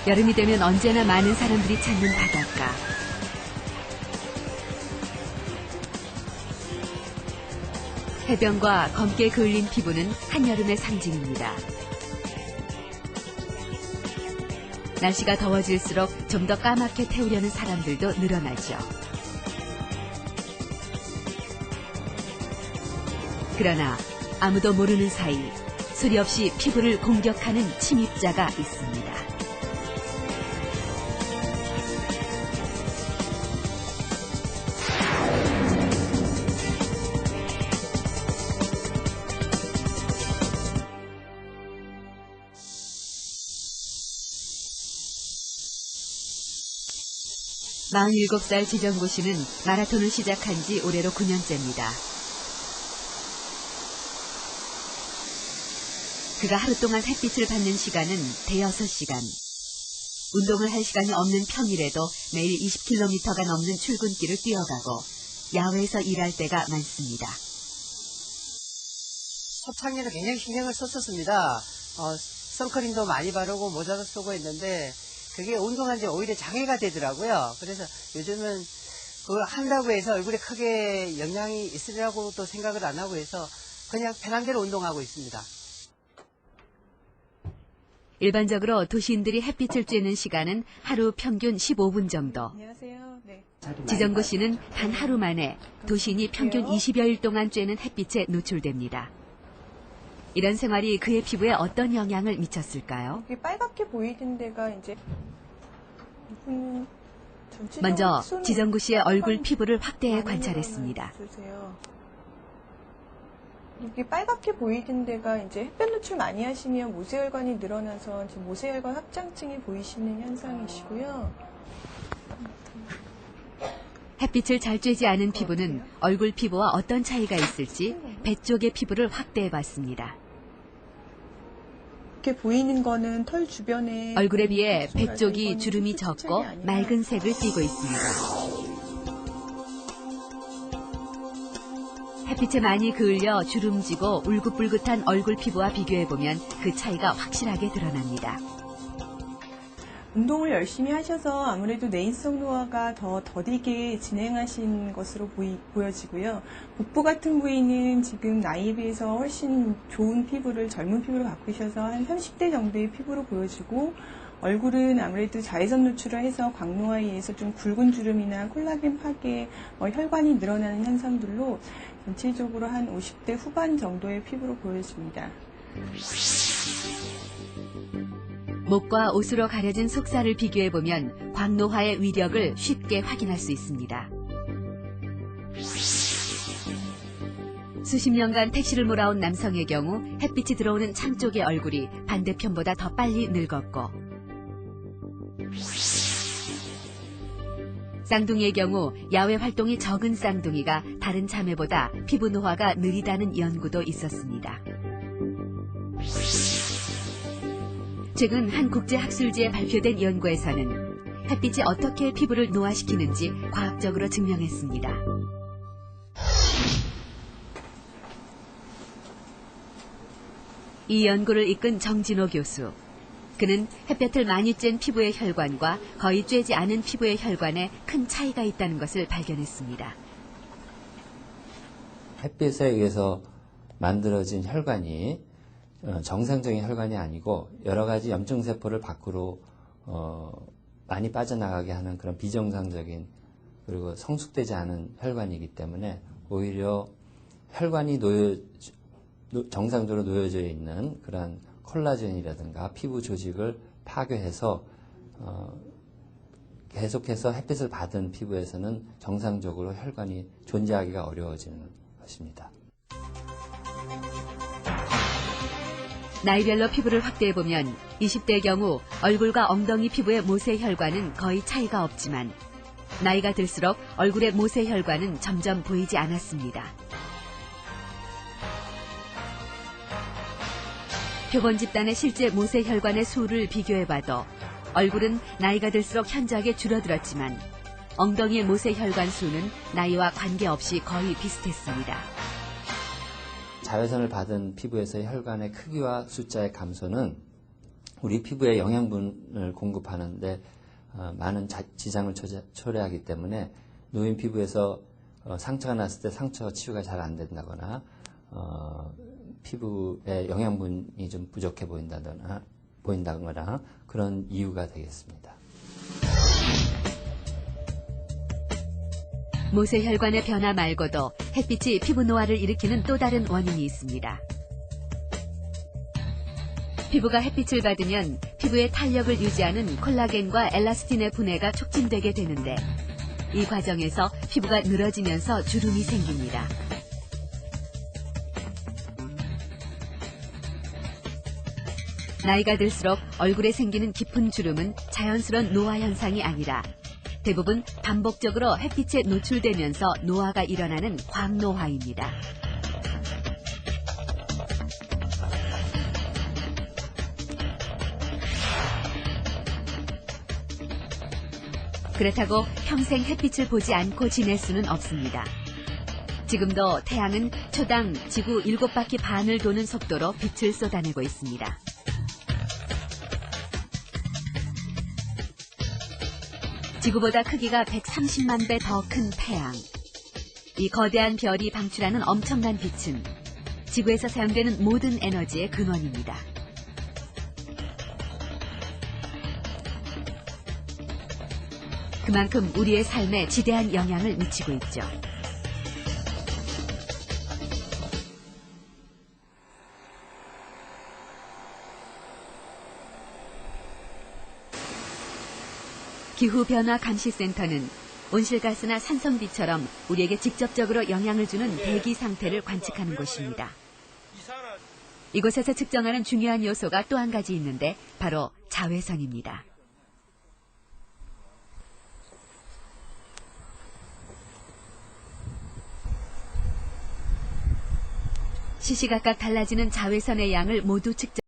여름이 되면 언제나 많은 사람들이 찾는 바닷가. 해변과 검게 그을린 피부는 한여름의 상징입니다. 날씨가 더워질수록 좀 더 까맣게 태우려는 사람들도 늘어나죠. 그러나 아무도 모르는 사이 소리 없이 피부를 공격하는 침입자가 있습니다. (47) 살 지정구 씨는 마라톤을 시작한 지 올해로 9년째입니다. 그가 하루 동안 햇빛을 받는 시간은 대여섯 시간. 운동을 할 시간이 없는 평일에도 매일 20km가 넘는 출근길을 뛰어가고 야외에서 일할 때가 많습니다. 초창기에는 굉장히 신경을 썼었습니다. 선크림도 많이 바르고 모자도 쓰고 했는데 그게 운동한 지 오히려 장애가 되더라고요. 그래서 요즘은 그걸 한다고 해서 얼굴에 크게 영향이 있으리라고 또 생각을 안 하고 해서 그냥 편한 대로 운동하고 있습니다. 일반적으로 도시인들이 햇빛을 쬐는 시간은 하루 평균 15분 정도. 안녕하세요. 네. 지정구 씨는 단 하루 만에 도시인이 평균 20여일 동안 쬐는 햇빛에 노출됩니다. 이런 생활이 그의 피부에 어떤 영향을 미쳤을까요? 이게 빨갛게 보이는 데가 이제 먼저 지정구 씨의 얼굴 피부를 확대해 관찰했습니다. 이게 빨갛게 보이는 데가 이제 햇볕 노출 많이 하시면 모세혈관이 늘어나서 지금 모세혈관 확장증이 보이시는 현상이시고요. 햇빛을 잘 쬐지 않은 피부는 얼굴 피부와 어떤 차이가 있을지 배 쪽의 피부를 확대해 봤습니다. 이렇게 보이는 거는 털 주변에 얼굴에 비해 배 쪽이 주름이 적고 맑은 색을 띠고 있습니다. 햇빛에 많이 그을려 주름지고 울긋불긋한 얼굴 피부와 비교해보면 그 차이가 확실하게 드러납니다. 운동을 열심히 하셔서 아무래도 내인성 노화가 더 더디게 진행하신 것으로 보여지고요. 복부 같은 부위는 지금 나이에 비해서 훨씬 좋은 피부를, 젊은 피부를 갖고 계셔서 한 30대 정도의 피부로 보여지고, 얼굴은 아무래도 자외선 노출을 해서 광노화에 의해서 좀 굵은 주름이나 콜라겐 파괴, 혈관이 늘어나는 현상들로 전체적으로 한 50대 후반 정도의 피부로 보여집니다. 목과 옷으로 가려진 속살을 비교해보면 광노화의 위력을 쉽게 확인할 수 있습니다. 수십 년간 택시를 몰아온 남성의 경우 햇빛이 들어오는 창 쪽의 얼굴이 반대편보다 더 빨리 늙었고, 쌍둥이의 경우 야외 활동이 적은 쌍둥이가 다른 자매보다 피부 노화가 느리다는 연구도 있었습니다. 최근 한 국제학술지에 발표된 연구에서는 햇빛이 어떻게 피부를 노화시키는지 과학적으로 증명했습니다. 이 연구를 이끈 정진호 교수. 그는 햇볕을 많이 쬐는 피부의 혈관과 거의 쬐지 않은 피부의 혈관에 큰 차이가 있다는 것을 발견했습니다. 햇빛에 의해서 만들어진 혈관이 정상적인 혈관이 아니고 여러 가지 염증세포를 밖으로 많이 빠져나가게 하는 그런 비정상적인, 그리고 성숙되지 않은 혈관이기 때문에 오히려 혈관이 정상적으로 놓여져 있는 그런 콜라겐이라든가 피부 조직을 파괴해서 계속해서 햇빛을 받은 피부에서는 정상적으로 혈관이 존재하기가 어려워지는 것입니다. 나이별로 피부를 확대해보면 20대의 경우 얼굴과 엉덩이 피부의 모세혈관은 거의 차이가 없지만 나이가 들수록 얼굴의 모세혈관은 점점 보이지 않았습니다. 표본 집단의 실제 모세혈관의 수를 비교해봐도 얼굴은 나이가 들수록 현저하게 줄어들었지만 엉덩이의 모세혈관 수는 나이와 관계없이 거의 비슷했습니다. 자외선을 받은 피부에서의 혈관의 크기와 숫자의 감소는 우리 피부에 영양분을 공급하는데 많은 지장을 초래하기 때문에 노인 피부에서 상처가 났을 때 상처 치유가 잘 안 된다거나 피부에 영양분이 좀 부족해 보인다거나 그런 이유가 되겠습니다. 모세혈관의 변화 말고도 햇빛이 피부 노화를 일으키는 또 다른 원인이 있습니다. 피부가 햇빛을 받으면 피부의 탄력을 유지하는 콜라겐과 엘라스틴의 분해가 촉진되게 되는데 이 과정에서 피부가 늘어지면서 주름이 생깁니다. 나이가 들수록 얼굴에 생기는 깊은 주름은 자연스러운 노화 현상이 아니라 대부분 반복적으로 햇빛에 노출되면서 노화가 일어나는 광노화입니다. 그렇다고 평생 햇빛을 보지 않고 지낼 수는 없습니다. 지금도 태양은 초당 지구 7바퀴 반을 도는 속도로 빛을 쏟아내고 있습니다. 지구보다 크기가 130만 배 더 큰 태양. 이 거대한 별이 방출하는 엄청난 빛은 지구에서 사용되는 모든 에너지의 근원입니다. 그만큼 우리의 삶에 지대한 영향을 미치고 있죠. 기후변화 감시센터는 온실가스나 산성비처럼 우리에게 직접적으로 영향을 주는 대기 상태를 관측하는 곳입니다. 이곳에서 측정하는 중요한 요소가 또 한 가지 있는데 바로 자외선입니다. 시시각각 달라지는 자외선의 양을 모두 측정